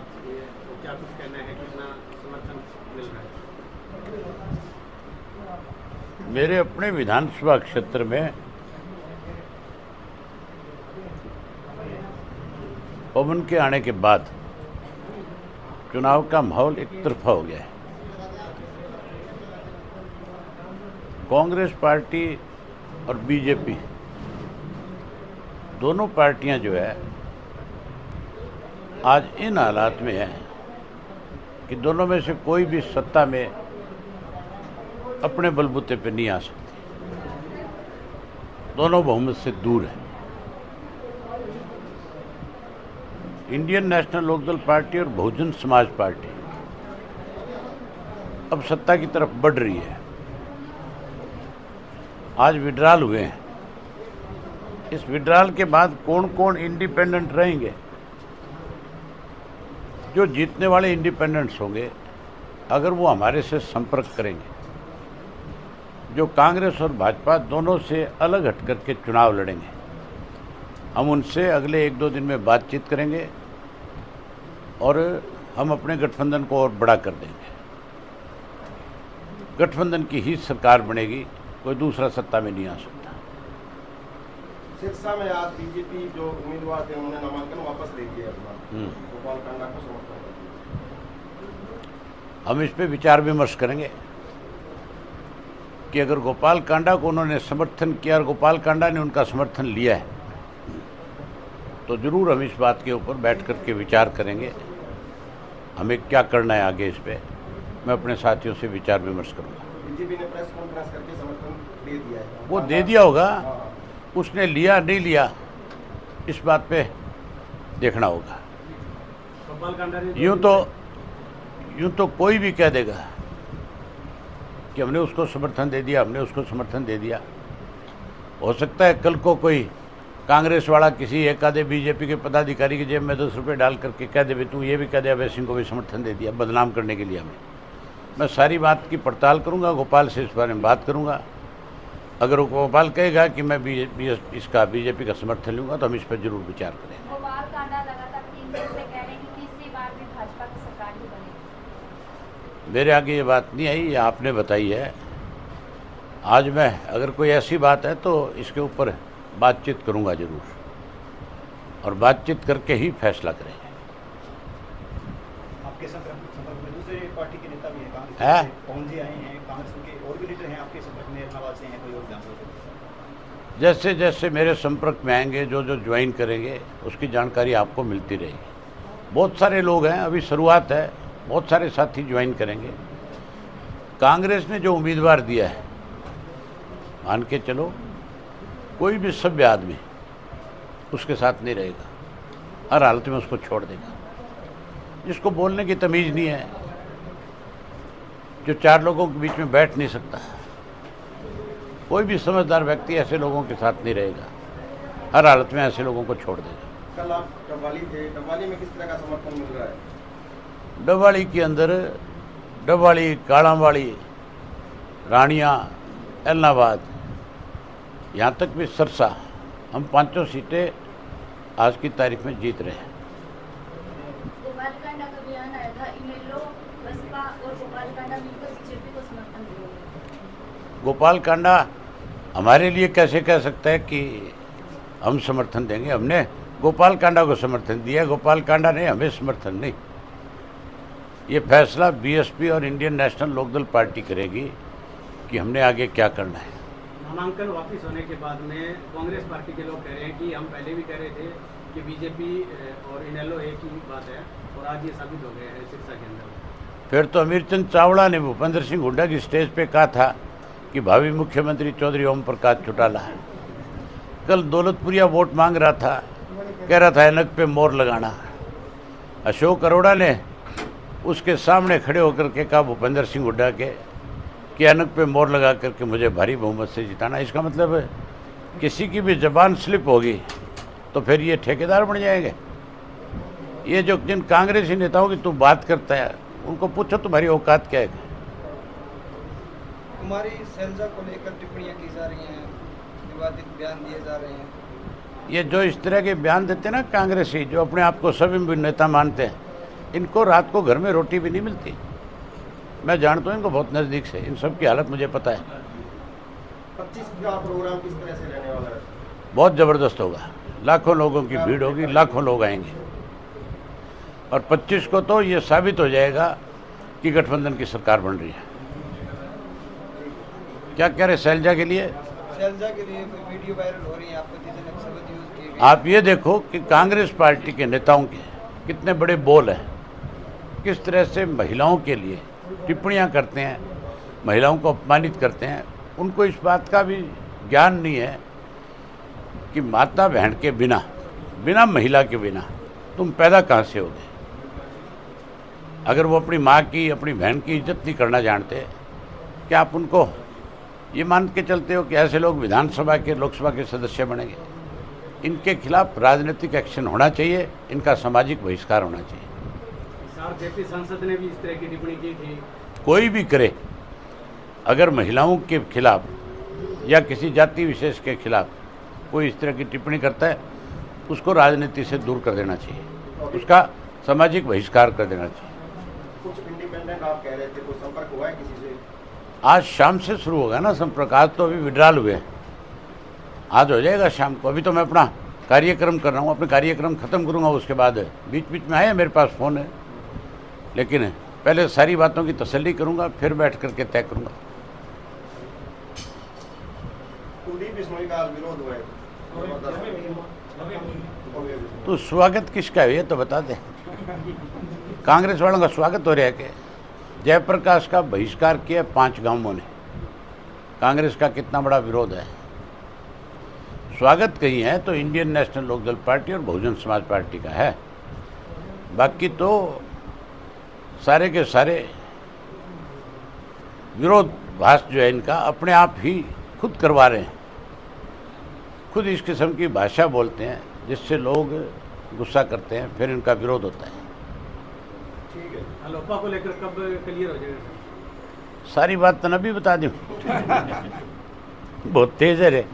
बात ये तो क्या कुछ कहना है, कितना समर्थन मिल रहा है? मेरे अपने विधानसभा क्षेत्र में पवन के आने के बाद चुनाव का माहौल एक तरफा हो गया है। कांग्रेस पार्टी और बीजेपी दोनों पार्टियां जो है आज इन हालात में है कि दोनों में से कोई भी सत्ता में अपने बलबूते पे नहीं आ सकती। दोनों बहुमत से दूर है। इंडियन नेशनल लोकदल पार्टी और बहुजन समाज पार्टी अब सत्ता की तरफ बढ़ रही है। आज विड्रॉल हुए हैं। इस विड्रॉल के बाद कौन कौन इंडिपेंडेंट रहेंगे? जो जीतने वाले इंडिपेंडेंट्स होंगे, अगर वो हमारे से संपर्क करेंगे, जो कांग्रेस और भाजपा दोनों से अलग हट करके चुनाव लड़ेंगे, हम उनसे अगले 1-2 दिन में बातचीत करेंगे और हम अपने गठबंधन को और बड़ा कर देंगे। गठबंधन की ही सरकार बनेगी, कोई दूसरा सत्ता में नहीं आ सकता। सिरसा में आज बीजेपी जो उम्मीदवार थे उन्होंने नामांकन वापस ले लिया अपना, गोपाल कांडा को समर्थन कर। हम इस पे विचार विमर्श करेंगे कि अगर गोपाल कांडा को उन्होंने समर्थन किया और गोपाल कांडा ने उनका समर्थन लिया है तो जरूर हम इस बात के ऊपर बैठ करके विचार करेंगे हमें क्या करना है आगे। इस पे मैं अपने साथियों से विचार विमर्श करूंगा। बीजेपी ने प्रेस कॉन्फ्रेंस करके समर्थन दे दिया है। वो दे दिया होगा, उसने लिया नहीं लिया इस बात पे देखना होगा। यूं तो कोई भी कह देगा कि हमने उसको समर्थन दे दिया, हमने उसको समर्थन दे दिया। हो सकता है कल को कोई कांग्रेस वाला किसी एक आधे बीजेपी के पदाधिकारी की जेब में 10 रुपये डाल करके कह दे भी तू ये भी कह दे अभय सिंह को भी समर्थन दे दिया, बदनाम करने के लिए हमें। मैं सारी बात की पड़ताल करूंगा, गोपाल से इस बारे में बात करूंगा। अगर वो गोपाल कहेगा कि मैं बीजेपी का समर्थन लूंगा तो हम इस पर जरूर विचार करेंगे। गोपाल कांडा लगातार 3 दिन से कह रहे हैं कि तीसरी बार भी भाजपा की सरकार ही बनेगी। मेरे आगे ये बात नहीं आई, ये आपने बताई है। आज मैं अगर कोई ऐसी बात है तो इसके ऊपर बातचीत करूंगा जरूर, और बातचीत करके ही फैसला करेंगे। आपके संपर्क में दूसरे पार्टी के नेता भी हैं, कांग्रेस है? पवन जी आए हैं, कांग्रेस के और भी लीडर हैं आपके संपर्क में, इलाहाबाद से हैं, कोई और जानते? जैसे जैसे मेरे संपर्क में आएंगे, जो जो ज्वाइन करेंगे उसकी जानकारी आपको मिलती रहेगी। बहुत सारे लोग हैं, अभी शुरुआत है, बहुत सारे साथी ज्वाइन करेंगे। कांग्रेस ने जो उम्मीदवार दिया है, मान के चलो कोई भी सभ्य आदमी उसके साथ नहीं रहेगा, हर हालत में उसको छोड़ देगा। जिसको बोलने की तमीज़ नहीं है, जो 4 लोगों के बीच में बैठ नहीं सकता, कोई भी समझदार व्यक्ति ऐसे लोगों के साथ नहीं रहेगा, हर हालत में ऐसे लोगों को छोड़ देगा। कल आप डबवाली थे, डबवाली में किस तरह का समर्थन मिल रहा है? डबवाली के अंदर डबवाली, काड़ावाली, रानिया, इलाहाबाद, यहाँ तक भी सरसा, हम 5 सीटें आज की तारीख में जीत रहे हैं। गोपाल कांडा का बयान आया था, इनेलो, बसपा और गोपाल कांडा मिलकर बीजेपी को समर्थन देंगे। गोपाल कांडा हमारे लिए कैसे कह सकता है कि हम समर्थन देंगे? हमने गोपाल कांडा को समर्थन दिया, गोपाल कांडा ने हमें समर्थन नहीं। ये फैसला बीएसपी और इंडियन नेशनल लोकदल पार्टी करेगी कि हमने आगे क्या करना है। नामांकन वापस होने के बाद में कांग्रेस पार्टी के लोग कह रहे हैं कि हम पहले भी कह रहे थे कि बीजेपी और इनेलो एक ही बात है, और आज ये साबित हो गया है सिरसा के अंदर। फिर तो अमीरचंद चावड़ा ने भूपेंद्र सिंह हुड्डा की स्टेज पे कहा था कि भावी मुख्यमंत्री चौधरी ओम प्रकाश चौटाला है। कल दौलतपुरिया वोट मांग रहा था, कह रहा था ऐनक पे मोहर लगाना। अशोक अरोड़ा ने उसके सामने खड़े होकर के कहा भूपेंद्र सिंह हुड्डा के कि ऐनक पे मोहर लगा करके मुझे भारी बहुमत से जिताना। इसका मतलब किसी की भी जबान स्लिप होगी तो फिर ये ठेकेदार बन जाएंगे। ये जो जिन कांग्रेसी नेताओं की तू बात करता है उनको पूछो तुम्हारी औकात क्या है। कुमारी शैलजा को लेकर टिप्पणियां की जा रही हैं, विवादित बयान दिए जा रहे हैं। ये जो इस तरह के बयान देते हैं ना कांग्रेसी, जो अपने आप को सभी नेता मानते हैं, इनको रात को घर में रोटी भी नहीं मिलती। मैं जानता हूँ इनको बहुत नज़दीक से, इन सब की हालत मुझे पता है। 25 का प्रोग्राम किस तरह से रहने वाला है? बहुत ज़बरदस्त होगा, लाखों लोगों की भीड़ होगी, लाखों लोग आएंगे। और 25 को तो ये साबित हो जाएगा कि गठबंधन की सरकार बन रही है। क्या कह रहे शैलजा के लिए? शैलजा के लिए कोई वीडियो वायरल हो रही है, आपत्तिजनक शब्द यूज किए गए। आप ये देखो कि कांग्रेस पार्टी के नेताओं के कितने बड़े बोल हैं, किस तरह से महिलाओं के लिए टिप्पणियां करते हैं, महिलाओं को अपमानित करते हैं। उनको इस बात का भी ज्ञान नहीं है कि माता बहन के बिना, बिना महिला के बिना तुम पैदा कहाँ से होगे। अगर वो अपनी माँ की, अपनी बहन की इज्जत नहीं करना जानते, क्या आप उनको ये मान के चलते हो कि ऐसे लोग विधानसभा के, लोकसभा के सदस्य बनेंगे? इनके खिलाफ राजनीतिक एक्शन होना चाहिए, इनका सामाजिक बहिष्कार होना चाहिए। जेपी सांसद ने भी इस तरह की टिप्पणी की थी। कोई भी करे, अगर महिलाओं के खिलाफ या किसी जाति विशेष के खिलाफ कोई इस तरह की टिप्पणी करता है, उसको राजनीति से दूर कर देना चाहिए, उसका सामाजिक बहिष्कार कर देना चाहिए। कुछ इंडिपेंडेंट आप कह रहे थे, कोई संपर्क हुआ है किसी से? आज शाम से शुरू होगा ना संपर्क, आज तो अभी विड्रॉल हुए हैं, आज हो जाएगा शाम को। अभी तो मैं अपना कार्यक्रम कर रहा हूँ, अपने कार्यक्रम खत्म करूँगा, उसके बाद बीच बीच में आए मेरे पास फ़ोन है, लेकिन पहले सारी बातों की तसल्ली करूँगा, फिर बैठ करके तय करूँगा। कुलदीप बिश्नोई का विरोध हुआ है, तो स्वागत किसका है ये तो बता दे। कांग्रेस वालों का स्वागत हो रहा है कि जयप्रकाश का बहिष्कार किया 5 गांवों ने, कांग्रेस का कितना बड़ा विरोध है। स्वागत कहीं है तो इंडियन नेशनल लोकदल पार्टी और बहुजन समाज पार्टी का है, बाकी तो सारे के सारे विरोधाभास जो है इनका अपने आप ही खुद करवा रहे हैं, खुद इस किस्म की भाषा बोलते हैं जिससे लोग गुस्सा करते हैं, फिर इनका विरोध होता है। ठीक है। अलोपा को लेकर कब क्लियर हो जाएगा? सारी बात तो न भी बता दूं बहुत तेज है रे।